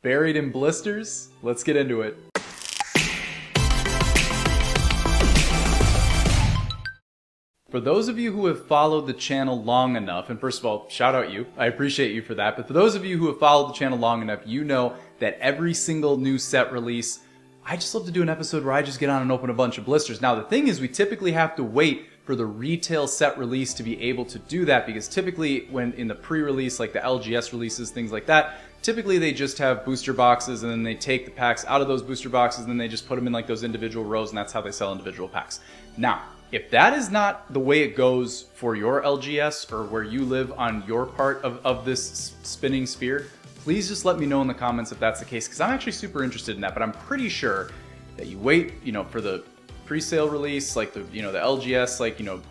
Buried in blisters? Let's get into it. For those of you who have followed the channel long enough, and first of all, shout out you, I appreciate you for that, but for those of you who have followed the channel long enough, you know that every single new set release, I just love to do an episode where I just get on and open a bunch of blisters. Now the thing is, we typically have to wait for the retail set release to be able to do that, because typically when in the pre-release, like the LGS releases, things like that, typically they just have booster boxes and then they take the packs out of those booster boxes and then they just put them in like those individual rows, and that's how they sell individual packs. Now, if that is not the way it goes for your LGS or where you live on your part of this spinning sphere, please just let me know in the comments if that's the case, because I'm actually super interested in that. But I'm pretty sure that you wait, for the pre-sale release, like the LGS,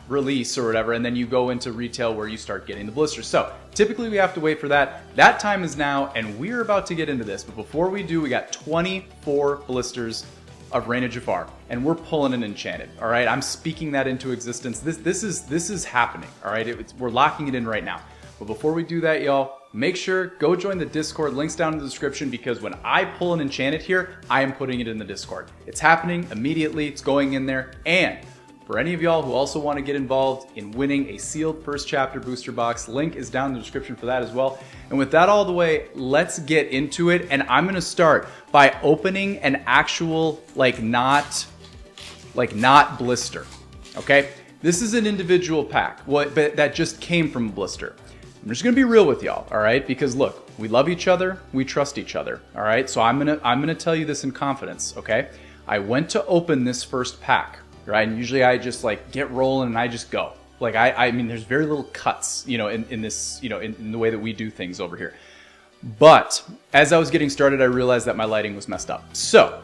release or whatever, and then you go into retail where you start getting the blisters. So typically we have to wait for that. That time is now, and we're about to get into this. But before we do, we got 24 blisters of Reign of Jafar, and we're pulling an enchanted. All right, I'm speaking that into existence. This is happening. All right, we're locking it in right now. But before we do that, y'all, make sure go join the Discord. Links down in the description, because when I pull an enchanted here, I am putting it in the Discord. It's happening immediately. It's going in there. And for any of y'all who also want to get involved in winning a sealed first chapter booster box, link is down in the description for that as well. And with that all the way, let's get into it. And I'm going to start by opening an actual, not blister. Okay? This is an individual pack, but that just came from a blister. I'm just going to be real with y'all, all right? Because look, we love each other, we trust each other, all right? So I'm going to tell you this in confidence, okay? I went to open this first pack, right? And usually I just get rolling and I just go. I mean, there's very little cuts, in this, in the way that we do things over here. But as I was getting started, I realized that my lighting was messed up. So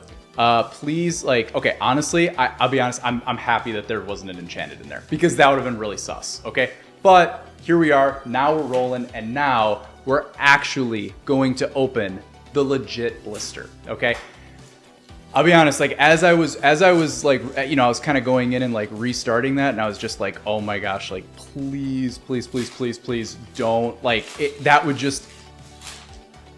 please, okay, honestly, I'll be honest, I'm happy that there wasn't an enchanted in there, because that would have been really sus, okay? But here we are, now we're rolling, and now we're actually going to open the legit blister, okay? I'll be honest, as I was I was kind of going in and restarting that, and I was just oh my gosh, please don't, that would just,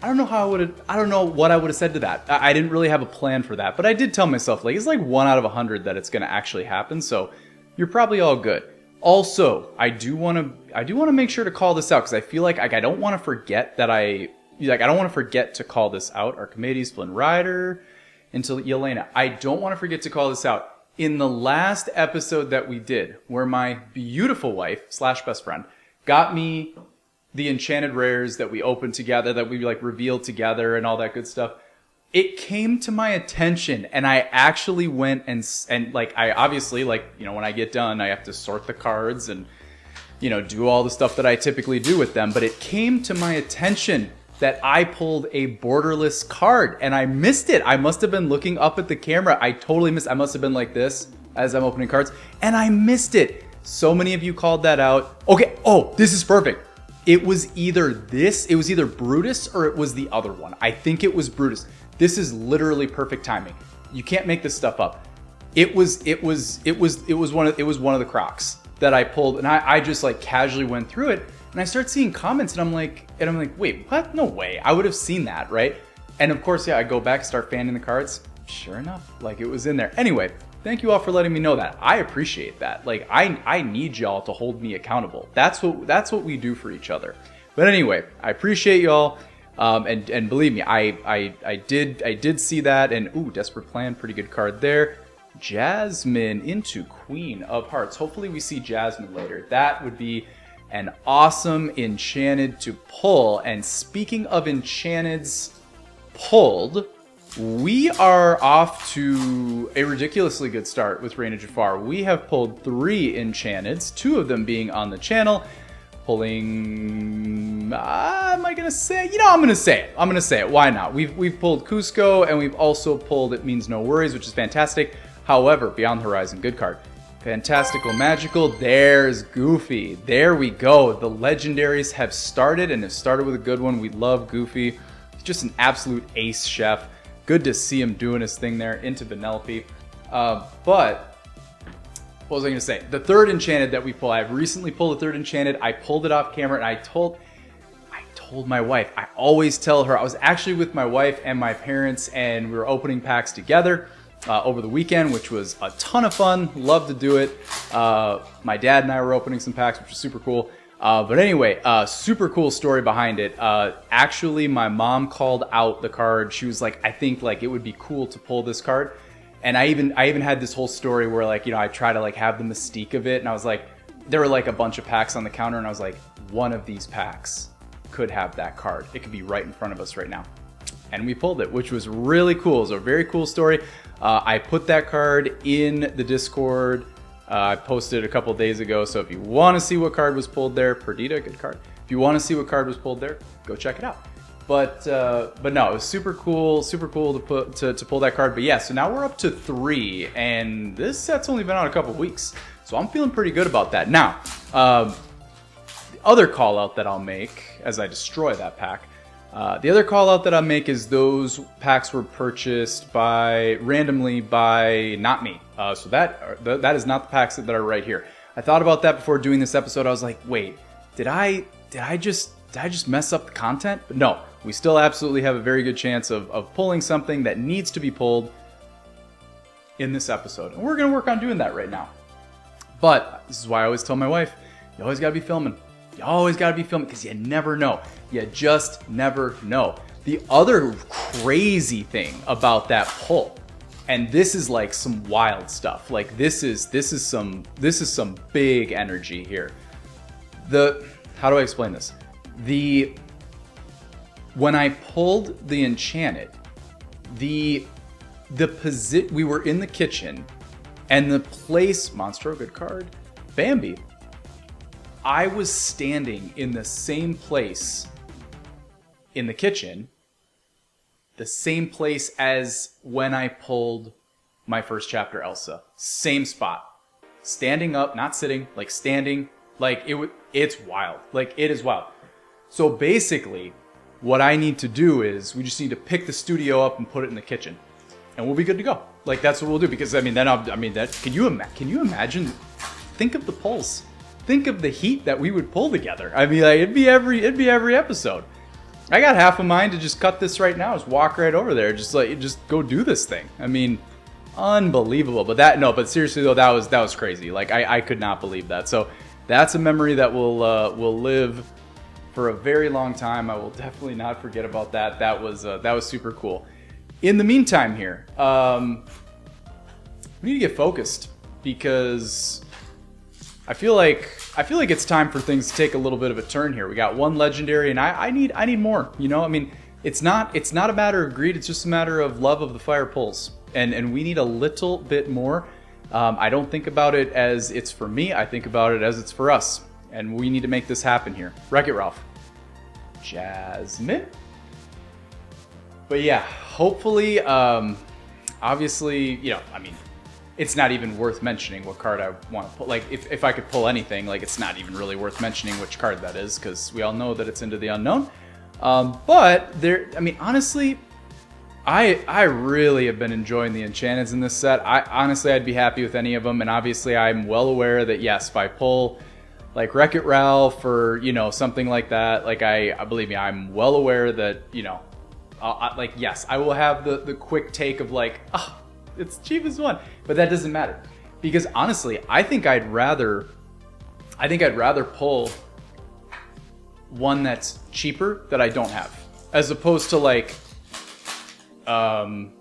I don't know what I would have said to that. I didn't really have a plan for that, but I did tell myself, it's 1 out of 100 that it's going to actually happen, so you're probably all good. Also, I do want to make sure to call this out, because I feel like I don't want to forget that I don't want to forget to call this out. Archimedes, Flynn Rider, until Yelena. I don't want to forget to call this out. In the last episode that we did, where my beautiful wife / best friend got me the enchanted rares that we opened together, that we revealed together and all that good stuff, it came to my attention, and I actually went and I obviously, when I get done, I have to sort the cards and, do all the stuff that I typically do with them. But it came to my attention that I pulled a borderless card, and I missed it. I must have been looking up at the camera. I totally missed. I must have been like this as I'm opening cards, and I missed it. So many of you called that out. Okay. Oh, this is perfect. It was either Brutus or it was the other one. I think it was Brutus. This is literally perfect timing. You can't make this stuff up. It was one of the Crocs that I pulled, and I just casually went through it, and I start seeing comments, and I'm like, wait, what? No way. I would have seen that, right? And of course, yeah, I go back, start fanning the cards. Sure enough, it was in there. Anyway, thank you all for letting me know that. I appreciate that. I need y'all to hold me accountable. That's what we do for each other. But anyway, I appreciate y'all. And believe me, I did see that, and ooh, Desperate Plan, pretty good card there. Jasmine into Queen of Hearts. Hopefully we see Jasmine later. That would be an awesome enchanted to pull. And speaking of enchanteds pulled, we are off to a ridiculously good start with Reign of Jafar. We have pulled 3 enchanteds, 2 of them being on the channel. Pulling, am I going to say? I'm going to say it. I'm going to say it. Why not? We've pulled Cusco, and we've also pulled It Means No Worries, which is fantastic. However, Beyond the Horizon, good card. Fantastical Magical, there's Goofy. There we go. The legendaries have started, and have started with a good one. We love Goofy. He's just an absolute ace chef. Good to see him doing his thing there into Vanellope. But what was I going to say? The third enchanted that we pull, I've recently pulled the third enchanted. I pulled it off camera, and I told told my wife. I always tell her. I was actually with my wife and my parents, and we were opening packs together over the weekend, which was a ton of fun. Loved to do it. My dad and I were opening some packs, which was super cool. But anyway, super cool story behind it. Actually, my mom called out the card. She was like, I think like it would be cool to pull this card. And I even had this whole story where like, you know, I try to like have the mystique of it. And I was like, there were like a bunch of packs on the counter. And I was like, one of these packs could have that card. It could be right in front of us right now. And we pulled it, which was really cool. It was a very cool story. I put that card in the Discord. I posted a couple days ago. So if you want to see what card was pulled there, Perdita, good card. If you want to see what card was pulled there, go check it out. But no, it was super cool to pull that card. But yeah, so now we're up to 3, and this set's only been out a couple weeks, so I'm feeling pretty good about that. Now, the other call out that I'll make as I destroy that pack, the other call out that I'll make is those packs were purchased randomly by not me. So that is not the packs that are right here. I thought about that before doing this episode. I was like, wait, did I just mess up the content? But no, we still absolutely have a very good chance of pulling something that needs to be pulled in this episode. And we're going to work on doing that right now. But this is why I always tell my wife, you always got to be filming. You always got to be filming because you never know. You just never know. The other crazy thing about that pull, and this is like some wild stuff. Like this is some big energy here. How do I explain this? When I pulled the Enchanted, we were in the kitchen, and the place, Monstro, good card, Bambi, I was standing in the same place in the kitchen, the same place as when I pulled my first chapter Elsa. Same spot. Standing up, not sitting, like standing, like it's wild. Like it is wild. So basically, what I need to do is we just need to pick the studio up and put it in the kitchen, and we'll be good to go. Like that's what we'll do, because can you imagine? Think of the pulls. Think of the heat that we would pull together. I mean, like, it'd be every episode. I got half of mine to just cut this right now. Just walk right over there. Just go do this thing. I mean, unbelievable. But seriously though, that was crazy. Like I could not believe that. So that's a memory that will live for a very long time. I will definitely not forget about that. That was super cool. In the meantime here, we need to get focused, because I feel like it's time for things to take a little bit of a turn here. We got one legendary, and I need more. You know, I mean, it's not a matter of greed. It's just a matter of love of the fire pulls, and we need a little bit more. I don't think about it as it's for me. I think about it as it's for us, and we need to make this happen here. Wreck-It Ralph, Jasmine. But yeah, hopefully, obviously, you know, I mean, it's not even worth mentioning what card I want to pull. Like, if I could pull anything, like, it's not even really worth mentioning which card that is, because we all know that it's Into the Unknown. But I mean, honestly, I really have been enjoying the Enchanteds in this set. I'd be happy with any of them, and obviously I'm well aware that, yes, if I pull, like, Wreck-It Ralph or, you know, something like that, like, I believe me, I'm well aware that, you know, like, yes, I will have the quick take of, like, oh, it's the cheapest one, but that doesn't matter, because honestly, I think I'd rather pull one that's cheaper that I don't have, as opposed to like pulling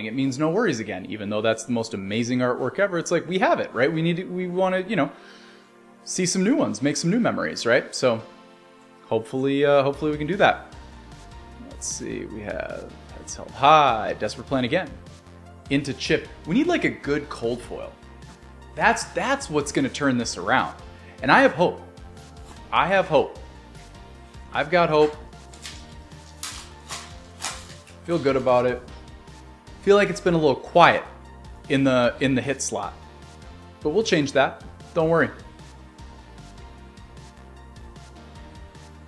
It Means No Worries again, even though that's the most amazing artwork ever. It's like, we have it, right? We want to, you know, see some new ones, make some new memories, right? So hopefully we can do that. Let's see, we have Heads Held High, Desperate Plan again. Into Chip. We need like a good cold foil. That's what's going to turn this around. And I have hope. I've got hope. Feel good about it. Feel like it's been a little quiet in the hit slot. But we'll change that. Don't worry.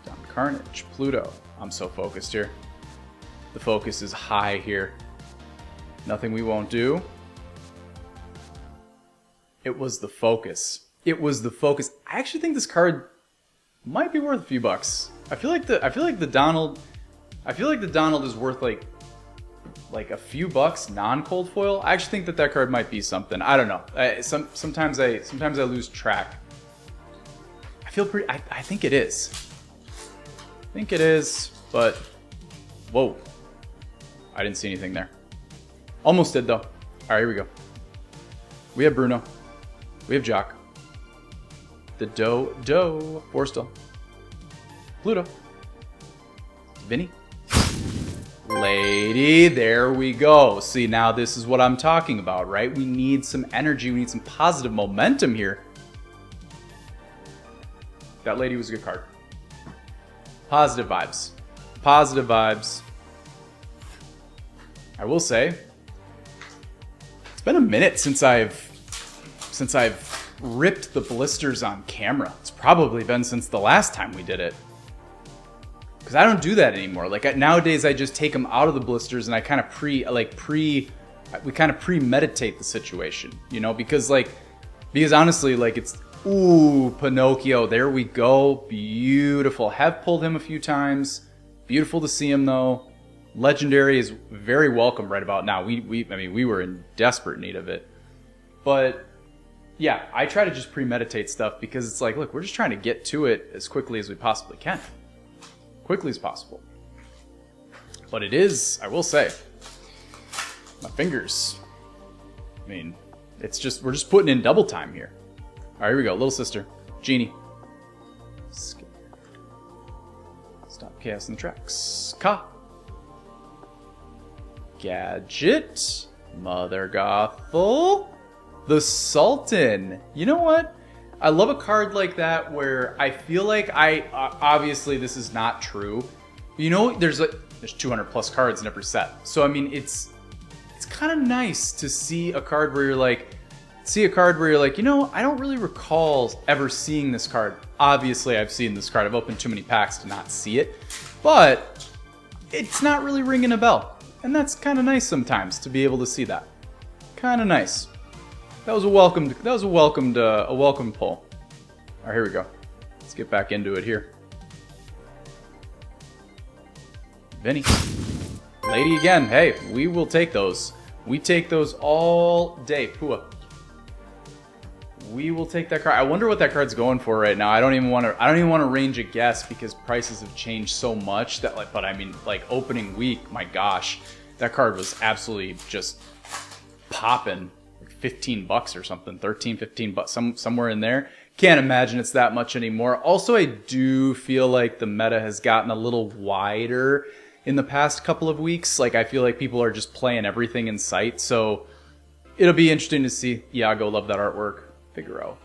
Down to Carnage, Pluto. I'm so focused here. The focus is high here. Nothing we won't do. It was the focus. It was the focus. I actually think this card might be worth a few bucks. I feel like the Donald is worth like a few bucks non-cold foil. I actually think that card might be something. I don't know. Sometimes I lose track. I think it is. I think it is, but whoa. I didn't see anything there. Almost did though. All right, here we go. We have Bruno. We have Jock. The Doe. Borstel. Pluto. Vinny. Lady. There we go. See, now this is what I'm talking about, right? We need some energy. We need some positive momentum here. That lady was a good card. Positive vibes. Positive vibes. I will say, it's been a minute since I've ripped the blisters on camera. It's probably been since the last time we did it. Because I don't do that anymore. Like nowadays I just take them out of the blisters and I kind of we kind of premeditate the situation, you know, because honestly, like it's, ooh, Pinocchio, there we go. Beautiful. Have pulled him a few times. Beautiful to see him though. Legendary is very welcome right about now. I mean, we were in desperate need of it. But yeah, I try to just premeditate stuff because it's like, look, we're just trying to get to it as quickly as we possibly can. Quickly as possible. But it is, I will say, my fingers. I mean, it's just, we're just putting in double time here. All right, here we go. Little sister. Genie. Scared. Stop chaos in the tracks. Ka. Gadget. Mother Gothel. The Sultan. You know what? I love a card like that where I feel like obviously this is not true. You know, there's 200 plus cards in every set. So I mean, it's kind of nice to see a card where you're like, you know, I don't really recall ever seeing this card. Obviously, I've seen this card. I've opened too many packs to not see it, but it's not really ringing a bell. And that's kind of nice sometimes to be able to see that. Kind of nice. That was a welcome pull. All right, here we go. Let's get back into it here. Vinny. Lady again. Hey, we will take those. We take those all day. Pua. We will take that card. I wonder what that card's going for right now. I don't even want to range a guess because prices have changed so much that but I mean, like opening week, my gosh, that card was absolutely just popping. 15 bucks or something, 13, 15 bucks, somewhere in there. Can't imagine it's that much anymore. Also, I do feel like the meta has gotten a little wider in the past couple of weeks. Like, I feel like people are just playing everything in sight. So it'll be interesting to see. Iago, love that artwork. Figaro.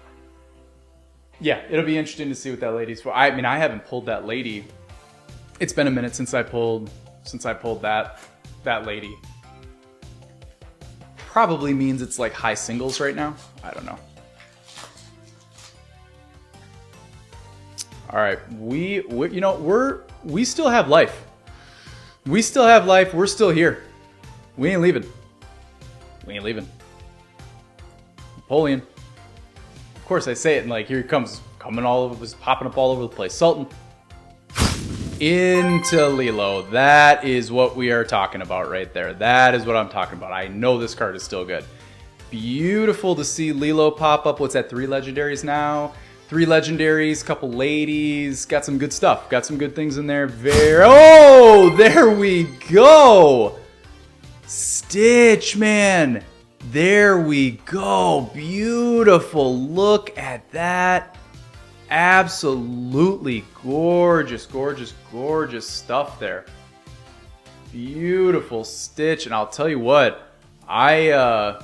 Yeah, it'll be interesting to see what that lady's for. I mean, I haven't pulled that lady. It's been a minute since I pulled that lady. Probably means it's like high singles right now. I don't know. All right, we still have life. We still have life. We're still here. We ain't leaving. We ain't leaving. Napoleon. Of course, I say it and like here he comes, coming all over, was popping up all over the place. Sultan. Into Lilo. That is what we are talking about right there. That is what I'm talking about. I know this card is still good. Beautiful to see Lilo pop up. What's that, 3 legendaries now? 3 legendaries, couple ladies. Got some good stuff. Got some good things in there. Oh, there we go. Stitch, man. There we go. Beautiful. Look at that. Absolutely gorgeous, gorgeous, gorgeous stuff there. Beautiful Stitch. And I'll tell you what, I'm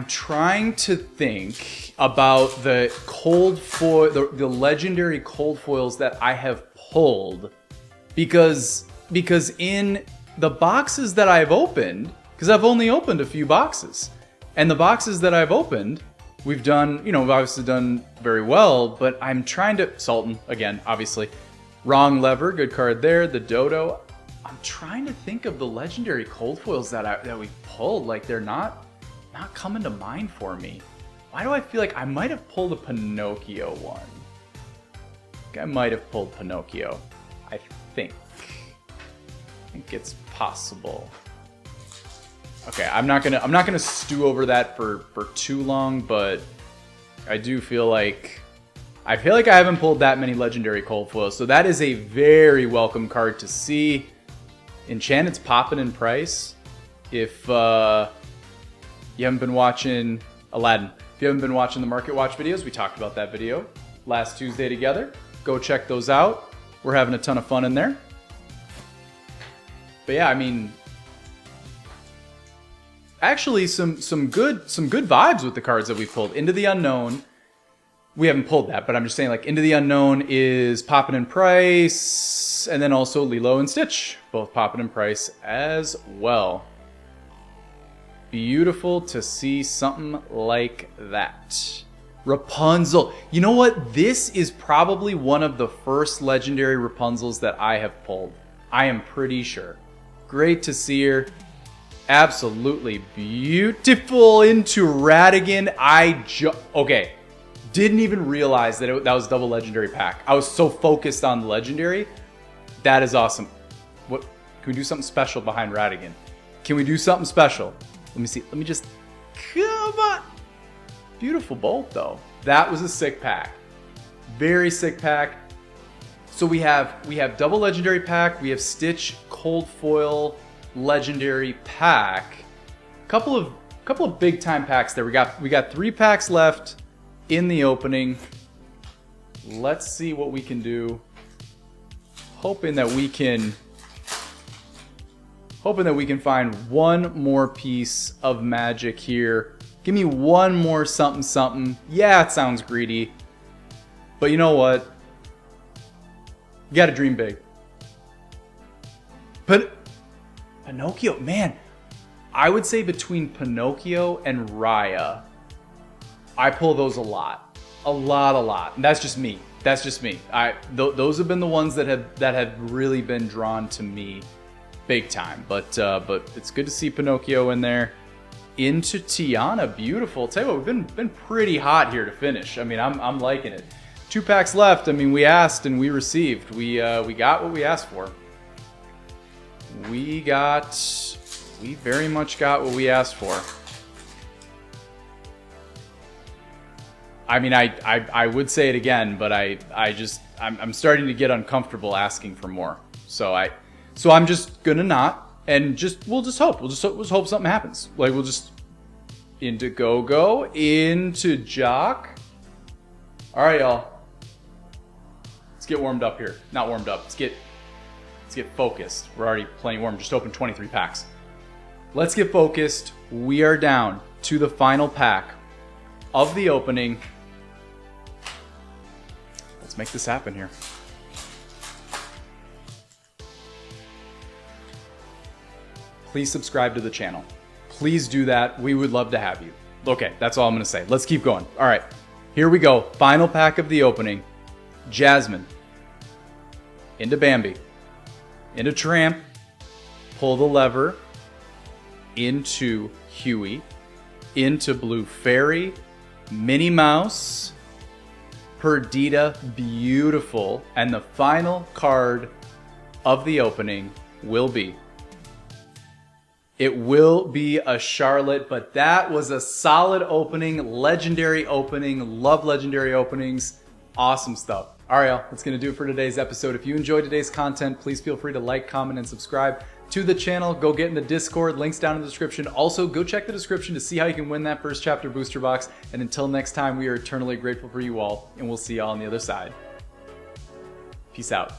trying to think about the cold foil, the legendary cold foils that I have pulled, because in the boxes that I've opened, because I've only opened a few boxes, and the boxes that I've opened, we've done, we've obviously done very well, but I'm trying to, Sultan, again, obviously. Wrong lever, good card there. The Dodo. I'm trying to think of the legendary cold foils that we pulled. Like, they're not coming to mind for me. Why do I feel like I might have pulled a Pinocchio one? I might have pulled Pinocchio. I think it's possible. Okay, I'm not gonna stew over that for too long, but I do feel like I haven't pulled that many legendary cold foils, so that is a very welcome card to see. Enchanted's popping in price. If you haven't been watching Aladdin, if you haven't been watching the Market Watch videos, we talked about that video last Tuesday together. Go check those out. We're having a ton of fun in there. But yeah, I mean, actually some good vibes with the cards that we pulled. Into the Unknown. We haven't pulled that, but I'm just saying, like, Into the Unknown is popping in price, and then also Lilo and Stitch, both popping in price as well. Beautiful to see something like that. Rapunzel. You know what? This is probably one of the first legendary Rapunzels that I have pulled. I am pretty sure. Great to see her. Absolutely beautiful. Into Radigan. Okay. Didn't even realize that that was double legendary pack. I was so focused on the legendary. That is awesome. What can we do something special behind Radigan? Can we do something special? Let me see. Let me just come on. Beautiful bolt though. That was a sick pack. Very sick pack. So we have double legendary pack. We have Stitch cold foil legendary pack. Couple of big time packs there. We got 3 packs left in the opening. Let's see what we can do. Hoping that we can find one more piece of magic here. Give me one more something something. Yeah, it sounds greedy, but you know what? You gotta dream big. But Pinocchio, man, I would say between Pinocchio and Raya, I pull those a lot. And that's just me. Those have been the ones that have really been drawn to me big time. But it's good to see Pinocchio in there. Into Tiana, beautiful. Tell you what, we've been pretty hot here to finish. I mean, I'm liking it. 2 packs left. I mean, we asked and we received. We got what we asked for. We very much got what we asked for. I mean, I would say it again, but I'm starting to get uncomfortable asking for more. So I'm just gonna not, and we'll just hope something happens. Like, we'll just into Go-Go, into Jock. All right, y'all. Let's get warmed up here. Not warmed up. Let's get focused. We're already playing warm. Just opened 23 packs. Let's get focused. We are down to the final pack of the opening. Let's make this happen here. Please subscribe to the channel. Please do that. We would love to have you. Okay, that's all I'm going to say. Let's keep going. All right, here we go. Final pack of the opening. Jasmine. Into Bambi. Into Tramp. Pull the lever. Into Huey. Into Blue Fairy. Minnie Mouse. Perdita, beautiful. And the final card of the opening will be... It will be a Charlotte, but that was a solid opening, legendary opening. Love legendary openings. Awesome stuff. All right, y'all, that's going to do it for today's episode. If you enjoyed today's content, please feel free to like, comment, and subscribe to the channel. Go get in the Discord. Links down in the description. Also, go check the description to see how you can win that first chapter booster box. And until next time, we are eternally grateful for you all, and we'll see y'all on the other side. Peace out.